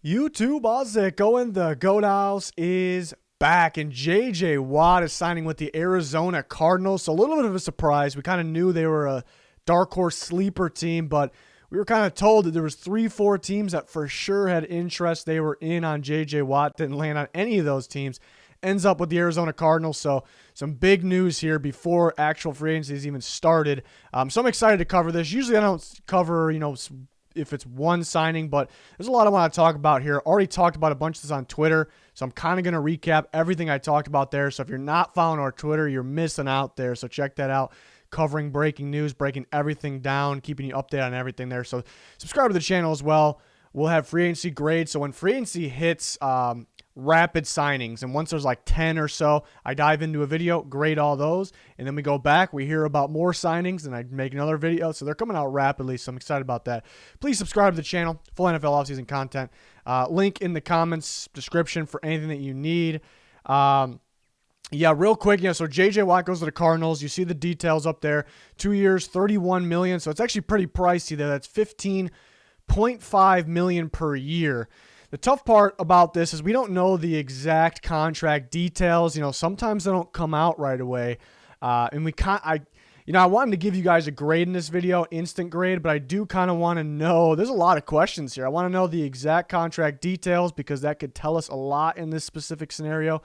YouTube, how's it going? The Goat House is back, and J.J. Watt is signing with the Arizona Cardinals. So a little bit of a surprise. We kind of knew they were a dark horse sleeper team, but we were kind of told that there was 3-4 teams that for sure had interest. They were in on J.J. Watt. Didn't land on any of those teams. Ends up with the Arizona Cardinals. So some big news here before actual free agency has even started. So I'm excited to cover this. Usually I don't cover, if it's one signing, but there's a lot I want to talk about here. Already talked about a bunch of this on Twitter, so I'm kind of going to recap everything I talked about there. So if you're not following our Twitter, you're missing out there. So check that out. Covering breaking news, breaking everything down, keeping you updated on everything there. So subscribe to the channel as well. We'll have free agency grades. So when free agency hits, rapid signings, and once there's like 10 or so, I dive into a video, grade all those, and then we go back, we hear about more signings, and I make another video. So they're coming out rapidly, so I'm excited about that. Please subscribe to the channel. Full NFL offseason content. Link in the comments description for anything that you need. Yeah, real quick, so J.J. Watt goes to the Cardinals. You see the details up there. 2 years, $31 million, so it's actually pretty pricey there. That's $15.5 million per year. The tough part about this is we don't know the exact contract details. Sometimes they don't come out right away. And I wanted to give you guys a grade in this video, instant grade, but I do kind of want to know, there's a lot of questions here. I want to know the exact contract details because that could tell us a lot in this specific scenario.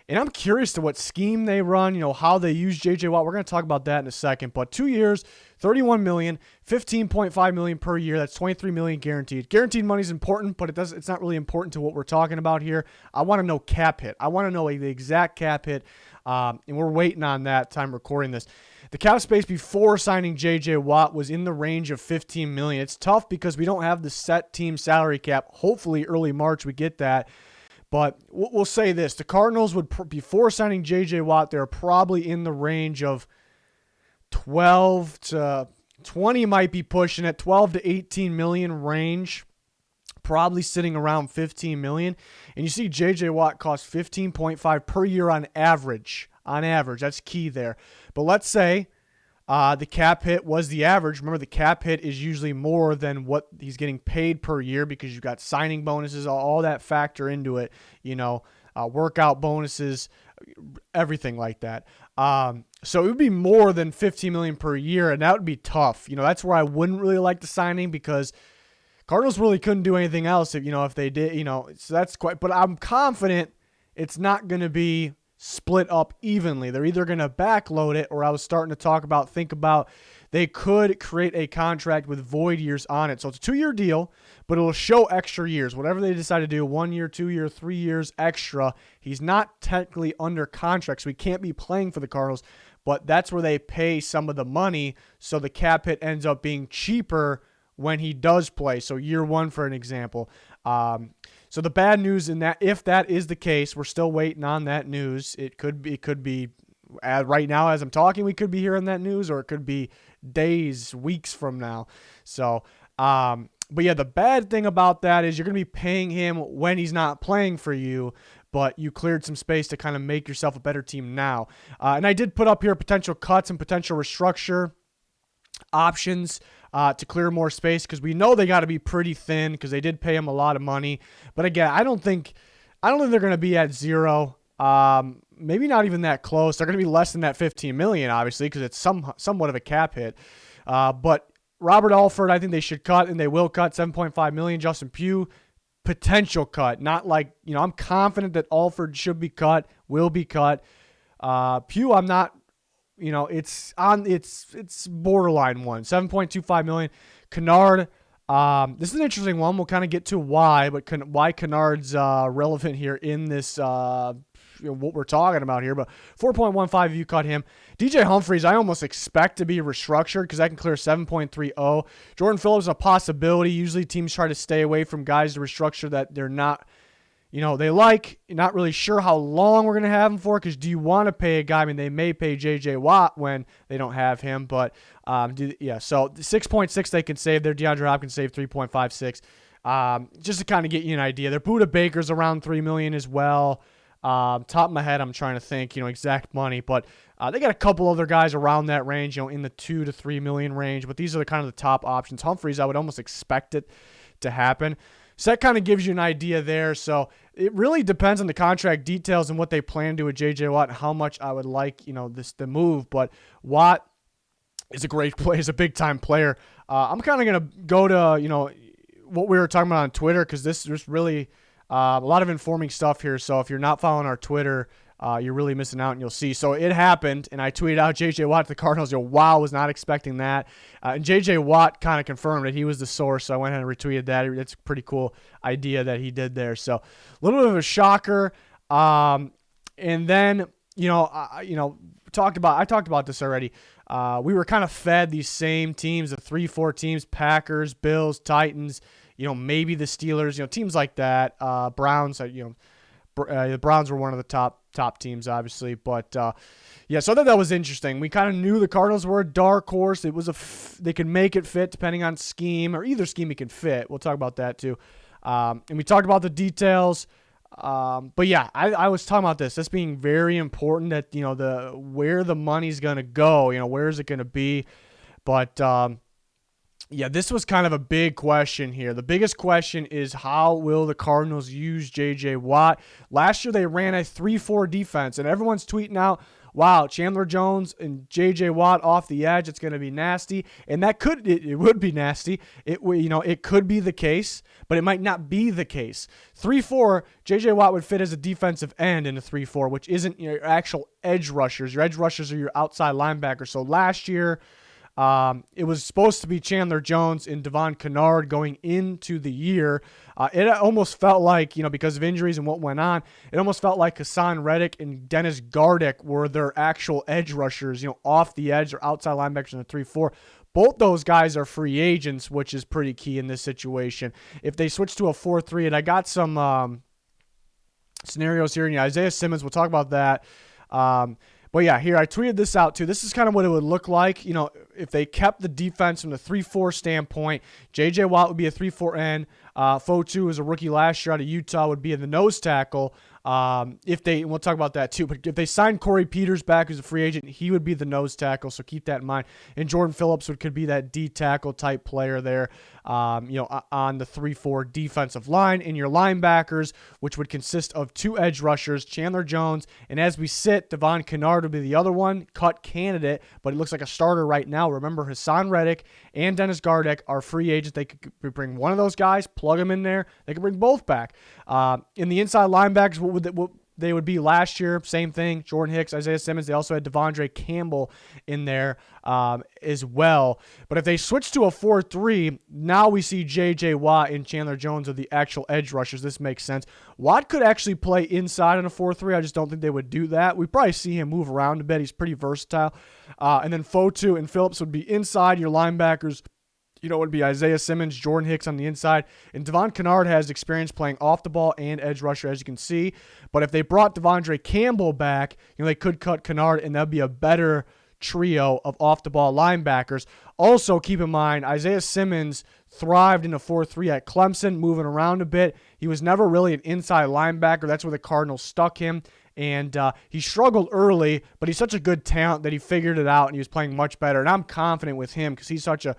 And I'm curious to what scheme they run, how they use J.J. Watt. We're going to talk about that in a second. But 2 years, $31 million, $15.5 million per year. That's $23 million guaranteed. Guaranteed money is important, but it's not really important to what we're talking about here. I want to know cap hit. I want to know the exact cap hit, and we're waiting on that time recording this. The cap space before signing J.J. Watt was in the range of $15 million. It's tough because we don't have the set team salary cap. Hopefully early March we get that. But we'll say this. The Cardinals would, before signing J.J. Watt, they're probably in the range of 12 to 20 might be pushing it, 12 to 18 million range, probably sitting around 15 million. And you see J.J. Watt costs 15.5 per year on average. On average, that's key there. But let's say the cap hit was the average. Remember, the cap hit is usually more than what he's getting paid per year because you've got signing bonuses, all that factor into it, workout bonuses, everything like that. So it would be more than $15 million per year, and that would be tough. That's where I wouldn't really like the signing because Cardinals really couldn't do anything else if they did, so that's quite, but I'm confident it's not going to be split up evenly. They're either going to backload it, or I was starting to think about they could create a contract with void years on it. So it's a 2-year deal, but it will show extra years. Whatever they decide to do, 1 year, 2 year, 3 years extra. He's not technically under contract, so he can't be playing for the Cardinals, but that's where they pay some of the money, so the cap hit ends up being cheaper when he does play. So year one, for an example. So the bad news in that, if that is the case, we're still waiting on that news. It could be right now as I'm talking, we could be hearing that news, or it could be days, weeks from now. So, but yeah, the bad thing about that is you're going to be paying him when he's not playing for you, but you cleared some space to kind of make yourself a better team now. And I did put up here potential cuts and potential restructure options to clear more space, because we know they got to be pretty thin because they did pay him a lot of money. But again, I don't think they're going to be at zero. Maybe not even that close. They're going to be less than that 15 million, obviously, because it's somewhat of a cap hit. But Robert Alford, I think they should cut, and they will cut 7.5 million. Justin Pugh, potential cut, not like, I'm confident that Alford should be cut, will be cut. Pugh, I'm not. It's borderline one. 7.25 million. Kennard, this is an interesting one. We'll kind of get to why Kennard's relevant here in this what we're talking about here. But 4.15 if you cut him. DJ Humphries, I almost expect to be restructured because I can clear 7.30. Jordan Phillips, a possibility. Usually teams try to stay away from guys to restructure that they're not, they like. You're not really sure how long we're going to have him for, because do you want to pay a guy? I mean, they may pay J.J. Watt when they don't have him, but so 6.6 they can save there. DeAndre Hopkins saved 3.56. Just to kind of get you an idea. Their Buda Baker's around $3 million as well. Top of my head, I'm trying to think, exact money, but they got a couple other guys around that range, in the 2 to 3 million range, but these are the kind of the top options. Humphries, I would almost expect it to happen. So that kind of gives you an idea there. So it really depends on the contract details and what they plan to do with J.J. Watt and how much I would like, the move. But Watt is a great player. He's a big-time player. I'm kind of going to go to, what we were talking about on Twitter, because there's really a lot of informing stuff here. So if you're not following our Twitter, you're really missing out, and you'll see. So it happened, and I tweeted out J.J. Watt to the Cardinals. Wow, was not expecting that. And J.J. Watt kind of confirmed that he was the source, so I went ahead and retweeted that. It's a pretty cool idea that he did there. So a little bit of a shocker. And then, I talked about this already. We were kind of fed these same teams, the 3-4 teams, Packers, Bills, Titans, maybe the Steelers, teams like that. Browns, the Browns were one of the top teams, obviously. But, so I thought that was interesting. We kind of knew the Cardinals were a dark horse. It was they could make it fit depending on scheme, or either scheme it can fit. We'll talk about that too. And we talked about the details. But yeah, I was talking about this being very important, that, where the money's going to go, where is it going to be? But, this was kind of a big question here. The biggest question is, how will the Cardinals use J.J. Watt? Last year they ran a 3-4 defense, and everyone's tweeting out, wow, Chandler Jones and J.J. Watt off the edge, it's going to be nasty. And it would be nasty. It could be the case, but it might not be the case. 3-4, J.J. Watt would fit as a defensive end in a 3-4, which isn't your actual edge rushers. Your edge rushers are your outside linebackers. So last year, it was supposed to be Chandler Jones and Devon Kennard going into the year. It almost felt like, because of injuries and what went on, it almost felt like Hassan Reddick and Dennis Gardeck were their actual edge rushers, off the edge or outside linebackers in the 3-4. Both those guys are free agents, which is pretty key in this situation. If they switch to a 4-3, and I got some scenarios here, Isaiah Simmons, we'll talk about that. But yeah, here I tweeted this out too. This is kind of what it would look like, if they kept the defense from the 3-4 standpoint. J.J. Watt would be a 3-4 end. Fotu is a rookie last year out of Utah, would be in the nose tackle. And we'll talk about that too, but if they signed Corey Peters back, who's a free agent, he would be the nose tackle, so keep that in mind. And Jordan Phillips could be that D tackle type player there, on the 3-4 defensive line. And your linebackers, which would consist of 2 edge rushers, Chandler Jones, and as we sit, Devon Kennard would be the other one, cut candidate, but he looks like a starter right now. Remember, Hassan Reddick and Dennis Gardeck are free agents. They could bring one of those guys, plug them in there. They could bring both back. In the inside linebackers, what they would be last year, same thing. Jordan Hicks, Isaiah Simmons. They also had Devondre Campbell in there as well. But if they switch to a 4-3, now we see J.J. Watt and Chandler Jones are the actual edge rushers. This makes sense. Watt could actually play inside in a 4-3. I just don't think they would do that. We probably see him move around a bit. He's pretty versatile. And then Fotu and Phillips would be inside. Your linebackers, it would be Isaiah Simmons, Jordan Hicks on the inside. And Devon Kennard has experience playing off the ball and edge rusher, as you can see. But if they brought Devondre Campbell back, they could cut Kennard, and that would be a better trio of off-the-ball linebackers. Also, keep in mind, Isaiah Simmons thrived in a 4-3 at Clemson, moving around a bit. He was never really an inside linebacker. That's where the Cardinals stuck him. And he struggled early, but he's such a good talent that he figured it out, and he was playing much better. And I'm confident with him because he's such a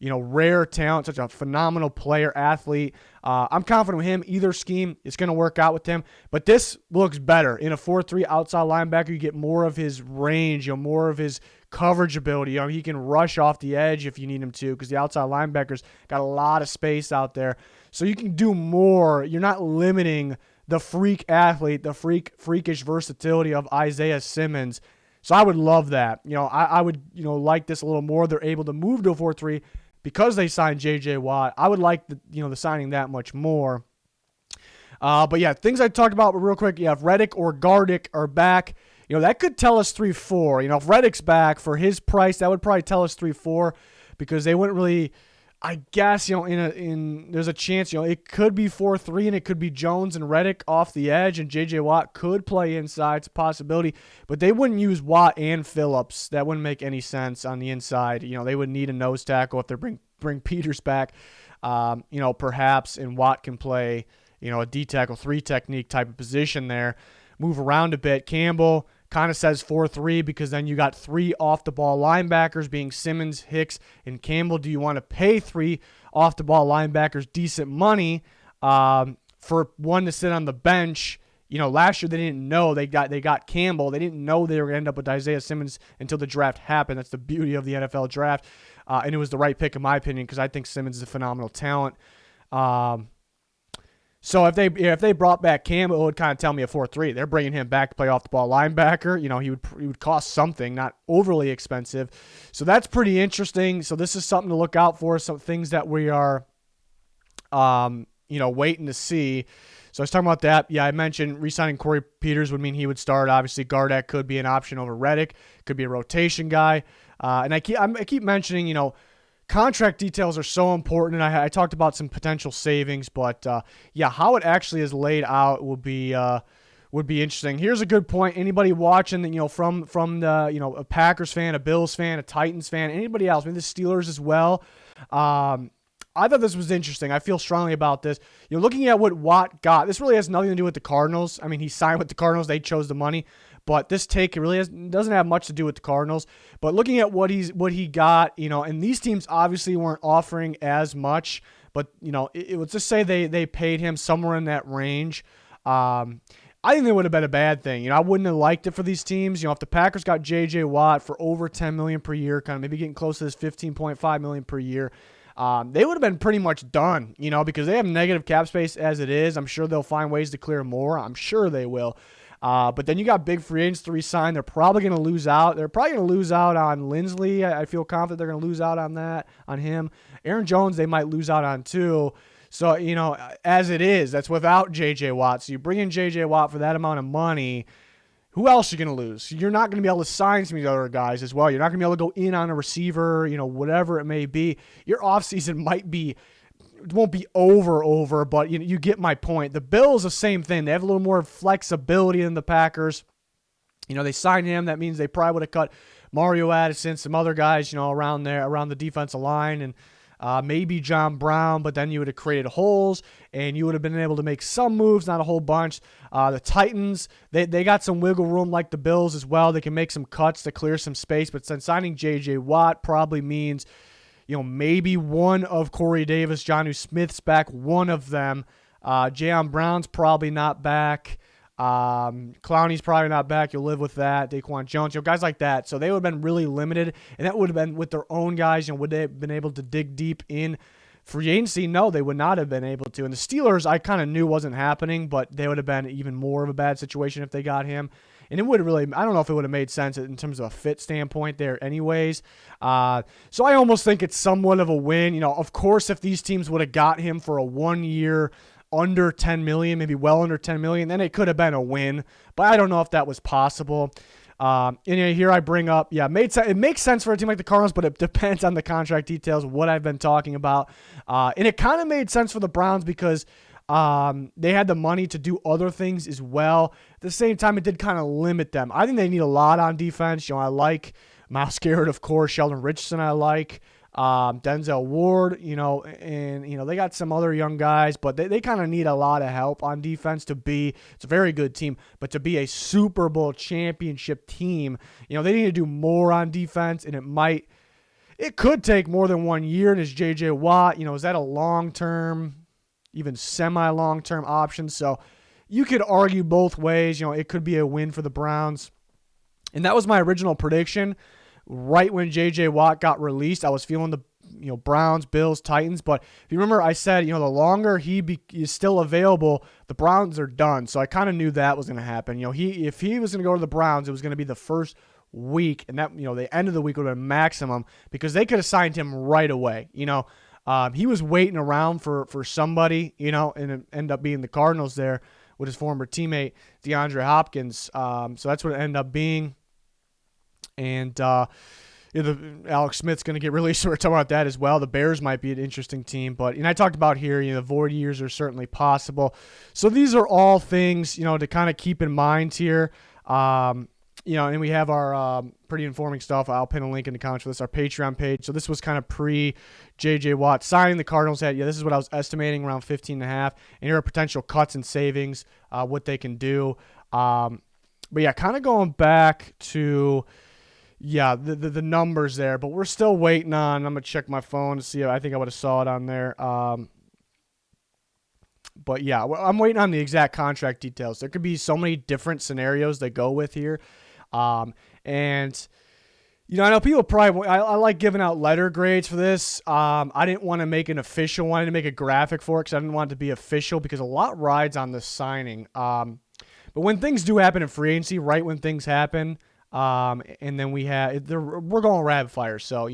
rare talent, such a phenomenal player, athlete. I'm confident with him. Either scheme, it's going to work out with him. But this looks better. In a 4-3 outside linebacker, you get more of his range, more of his coverage ability. He can rush off the edge if you need him to, because the outside linebackers got a lot of space out there. So you can do more. You're not limiting the freak athlete, the freakish versatility of Isaiah Simmons. So I would love that. I would like this a little more. They're able to move to a 4-3 because they signed J.J. Watt. I would like the signing that much more. But yeah, things I talked about real quick. Yeah, if Reddick or Gardeck are back, that could tell us 3-4. If Reddick's back for his price, that would probably tell us 3-4, because they wouldn't really. I guess there's a chance it could be 4-3 and it could be Jones and Reddick off the edge, and J.J. Watt could play inside. It's a possibility, but they wouldn't use Watt and Phillips. That wouldn't make any sense on the inside. They would need a nose tackle if they bring Peters back. Perhaps, and Watt can play a D tackle 3 technique type of position there. Move around a bit. Campbell kind of says 4-3 because then you got 3 off-the-ball linebackers being Simmons, Hicks, and Campbell. Do you want to pay 3 off-the-ball linebackers decent money for one to sit on the bench. Last year they didn't know they got Campbell. They didn't know they were going to end up with Isaiah Simmons until the draft happened. That's the beauty of the NFL draft, and it was the right pick in my opinion because I think Simmons is a phenomenal talent. So if they brought back Campbell, it would kind of tell me a 4-3. They're bringing him back to play off the ball linebacker. He would cost something, not overly expensive. So that's pretty interesting. So this is something to look out for. Some things that we are, waiting to see. So I was talking about that. Yeah, I mentioned re-signing Corey Peters would mean he would start. Obviously, Gardeck could be an option over Reddick. Could be a rotation guy. And I keep mentioning, contract details are so important, and I talked about some potential savings, but how it actually is laid out would be interesting. Here's a good point. Anybody watching, from the a Packers fan, a Bills fan, a Titans fan, anybody else, maybe the Steelers as well. I thought this was interesting. I feel strongly about this. Looking at what Watt got, this really has nothing to do with the Cardinals. I mean, he signed with the Cardinals; they chose the money. But this take really doesn't have much to do with the Cardinals. But looking at what he got, and these teams obviously weren't offering as much. But it would just say they paid him somewhere in that range. I think that would have been a bad thing. I wouldn't have liked it for these teams. If the Packers got J.J. Watt for over $10 million per year, kind of maybe getting close to this $15.5 million per year, they would have been pretty much done. Because they have negative cap space as it is. I'm sure they'll find ways to clear more. I'm sure they will. But then you got big free agents to re-sign. They're probably going to lose out. They're probably going to lose out on Lindsley. I feel confident they're going to lose out on him. Aaron Jones, they might lose out on too. So, as it is, that's without J.J. Watt. So you bring in J.J. Watt for that amount of money. Who else are you going to lose? You're not going to be able to sign some of these other guys as well. You're not going to be able to go in on a receiver, whatever it may be. Your offseason it won't be over, but you get my point. The Bills, the same thing. They have a little more flexibility than the Packers. They signed him. That means they probably would have cut Mario Addison, some other guys, around the defensive line, and maybe John Brown, but then you would have created holes, and you would have been able to make some moves, not a whole bunch. The Titans, they got some wiggle room like the Bills as well. They can make some cuts to clear some space, but since signing J.J. Watt probably means maybe one of Corey Davis, Jonnu Smith's back, one of them. Jayon Brown's probably not back. Clowney's probably not back. You'll live with that. Daquan Jones, guys like that. So they would have been really limited, and that would have been with their own guys. Would they have been able to dig deep in free agency? No, they would not have been able to. And the Steelers, I kind of knew wasn't happening, but they would have been even more of a bad situation if they got him. And it would have really, I don't know if it would have made sense in terms of a fit standpoint there anyways. So I almost think it's somewhat of a win. Of course, if these teams would have got him for a 1 year under $10 million, maybe well under $10 million, then it could have been a win. But I don't know if that was possible. And here I bring up, it makes sense for a team like the Cardinals, but it depends on the contract details, what I've been talking about. And it kind of made sense for the Browns because they had the money to do other things as well. At the same time, it did kind of limit them. I think they need a lot on defense. I like Myles Garrett, of course, Sheldon Richardson I like, Denzel Ward, and they got some other young guys, but they kind of need a lot of help on defense it's a very good team, but to be a Super Bowl championship team, they need to do more on defense, and it could take more than 1 year. And is J.J. Watt, is that a long-term, even semi-long-term option? So you could argue both ways. It could be a win for the Browns. And that was my original prediction. Right when J.J. Watt got released, I was feeling the Browns, Bills, Titans. But if you remember, I said, the longer he is still available, the Browns are done. So I kind of knew that was going to happen. If he was going to go to the Browns, it was going to be the first week. And that, the end of the week would have been maximum because they could have signed him right away. He was waiting around for somebody, and it ended up being the Cardinals there with his former teammate, DeAndre Hopkins. So that's what it ended up being. And Alex Smith's going to get released, so we're talking about that as well. The Bears might be an interesting team. But I talked about here, the void years are certainly possible. So these are all things, to kind of keep in mind here. And we have our pretty informing stuff. I'll pin a link in the comments for this, our Patreon page. So this was kind of pre-J.J. Watt signing. The Cardinals had, this is what I was estimating, around 15.5. And here are potential cuts and savings, what they can do. But kind of going back to, the numbers there. But we're still waiting on, I'm going to check my phone to see. I think I would have saw it on there. But yeah, I'm waiting on the exact contract details. There could be so many different scenarios they go with here. And I know people probably, I like giving out letter grades for this. I didn't want to make an official one. I didn't make a graphic for it because I didn't want it to be official because a lot rides on the signing. But when things do happen in free agency, right when things happen, and then we're going rapid fire. So,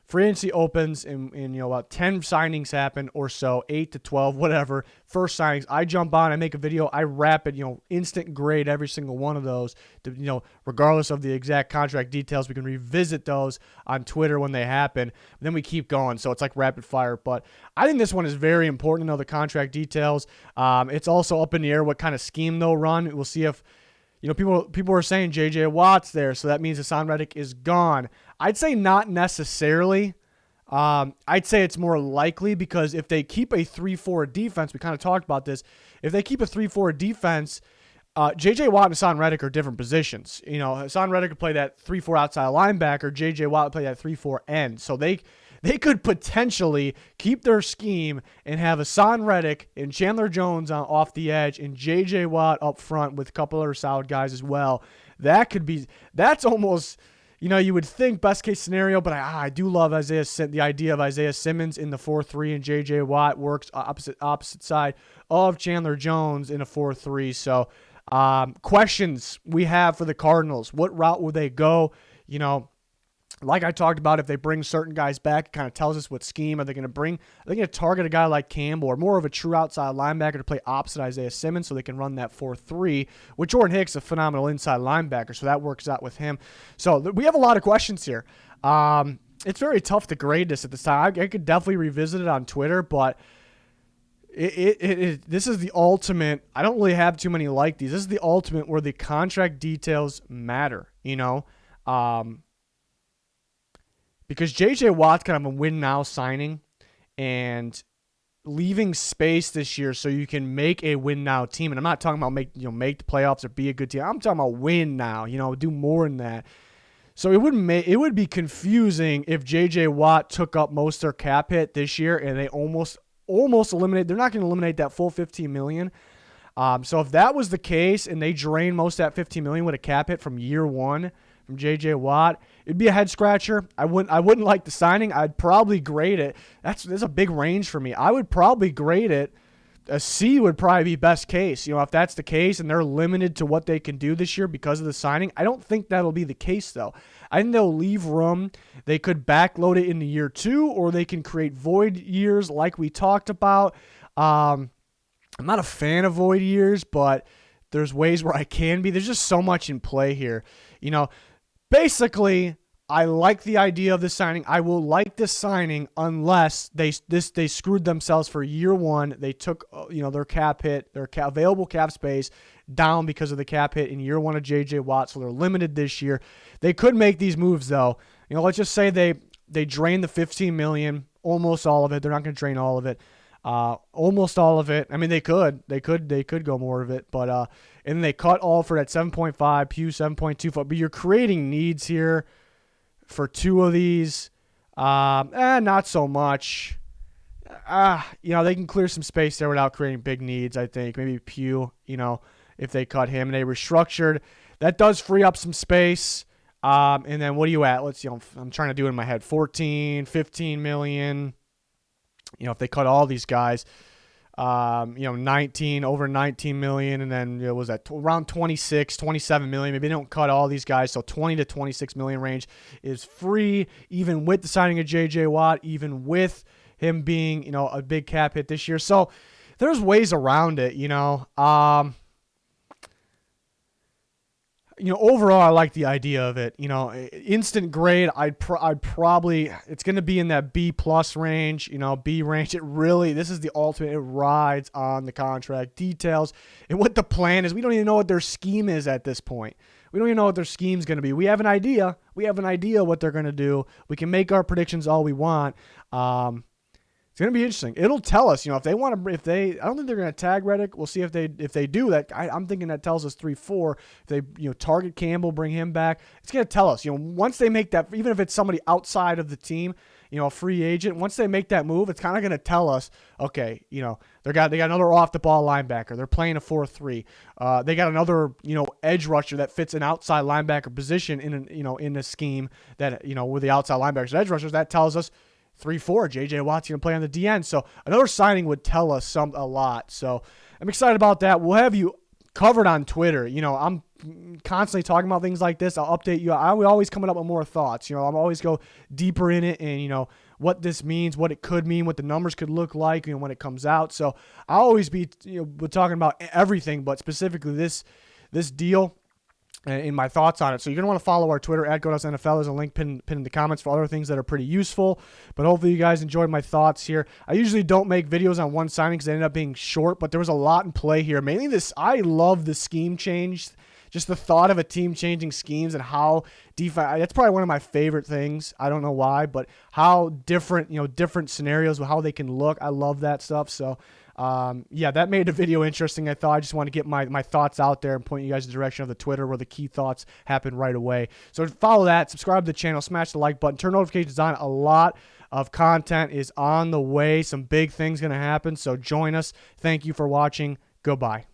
free agency opens and about 10 signings happen or so, 8 to 12, whatever. First signings, I jump on, I make a video, I wrap it, instant grade every single one of those. Regardless of the exact contract details, we can revisit those on Twitter when they happen. Then we keep going, so it's like rapid fire. But I think this one is very important to know the contract details. It's also up in the air what kind of scheme they'll run. We'll see if people are saying J.J. Watt's there, so that means Hassan Reddick is gone. I'd say not necessarily. I'd say it's more likely because if they keep a 3-4 defense, we kind of talked about this. If they keep a 3-4 defense, J.J. Watt and Hassan Reddick are different positions. Hassan Reddick could play that 3-4 outside linebacker. J.J. Watt would play that 3-4 end. So they could potentially keep their scheme and have Hassan Reddick and Chandler Jones off the edge and J.J. Watt up front with a couple other solid guys as well. That's almost, you would think best case scenario, but I do love the idea of Isaiah Simmons in the 4-3 and J.J. Watt works opposite side of Chandler Jones in a 4-3. So questions we have for the Cardinals. What route will they go? Like I talked about, if they bring certain guys back, it kind of tells us what scheme are they going to bring. Are they going to target a guy like Campbell or more of a true outside linebacker to play opposite Isaiah Simmons so they can run that 4-3, with Jordan Hicks, a phenomenal inside linebacker, so that works out with him. So we have a lot of questions here. It's very tough to grade this at this time. I could definitely revisit it on Twitter, but this is the ultimate. I don't really have too many like these. This is the ultimate where the contract details matter, because J.J. Watt's kind of a win-now signing and leaving space this year so you can make a win-now team. And I'm not talking about make the playoffs or be a good team. I'm talking about win now, do more than that. So it would be confusing if J.J. Watt took up most of their cap hit this year and they almost eliminate. They're not going to eliminate that full $15 million. So if that was the case and they drain most of that $15 million with a cap hit from year one from J.J. Watt, it'd be a head scratcher. I wouldn't like the signing. I'd probably grade it. That's a big range for me. I would probably grade it. A C would probably be best case. If that's the case and they're limited to what they can do this year because of the signing, I don't think that'll be the case though. I think they'll leave room. They could backload it into year 2, or they can create void years like we talked about. I'm not a fan of void years, but there's ways where I can be. There's just so much in play here. Basically, I like the idea of this signing. I will like this signing unless they screwed themselves for year one. They took their cap hit, their available cap space down because of the cap hit in year one of J.J. Watt, so they're limited this year. They could make these moves though. Let's just say they drain the $15 million, almost all of it. They're not going to drain all of it. Almost all of it. I mean, they could go more of it, but and then they cut Alford at 7.5, Pugh 7.25. But you're creating needs here for 2 of these. Not so much. They can clear some space there without creating big needs. I think maybe Pugh. If they cut him and they restructured, that does free up some space. And then what are you at? Let's see. I'm trying to do it in my head. 14, 15 million. If they cut all these guys, 19 million, and then it was at around 26, 27 million. Maybe they don't cut all these guys, so 20 to 26 million range is free, even with the signing of J.J. Watt, even with him being, a big cap hit this year. So there's ways around it, Overall, I like the idea of it. Instant grade, I'd probably, it's going to be in that B plus range, B range. This is the ultimate. It rides on the contract details and what the plan is. We don't even know what their scheme is at this point. We don't even know what their scheme's going to be. We have an idea. What they're going to do. We can make our predictions all we want. It's going to be interesting. It'll tell us, if they want to, I don't think they're going to tag Reddick. We'll see if they do that. I'm thinking that tells us 3-4. If they, target Campbell, bring him back, it's going to tell us, once they make that, even if it's somebody outside of the team, a free agent. Once they make that move, it's kind of going to tell us, okay, they got another off the ball linebacker. They're playing a 4-3. They got another, edge rusher that fits an outside linebacker position in a scheme that, with the outside linebackers, edge rushers. That tells us 3-4. J.J. Watt's going to play on the DN. So another signing would tell us a lot. So I'm excited about that. We'll have you covered on Twitter. I'm constantly talking about things like this. I'll update you. I'm always coming up with more thoughts. I'm always go deeper in it and, what this means, what it could mean, what the numbers could look like, when it comes out. So I'll always be, we're talking about everything, but specifically this deal and my thoughts on it. So you're going to want to follow our Twitter at GoDawsNFL. There's a link pinned in the comments for other things that are pretty useful. But hopefully you guys enjoyed my thoughts here. I usually don't make videos on one signing because they end up being short, but there was a lot in play here. Mainly I love the scheme change. Just the thought of a team changing schemes and how defense, that's probably one of my favorite things. I don't know why, but how different, different scenarios, how they can look. I love that stuff. So, that made the video interesting. I thought I just want to get my thoughts out there and point you guys in the direction of the Twitter where the key thoughts happen right away. So follow that, subscribe to the channel, smash the like button, turn notifications on. A lot of content is on the way. Some big things going to happen. So join us. Thank you for watching. Goodbye.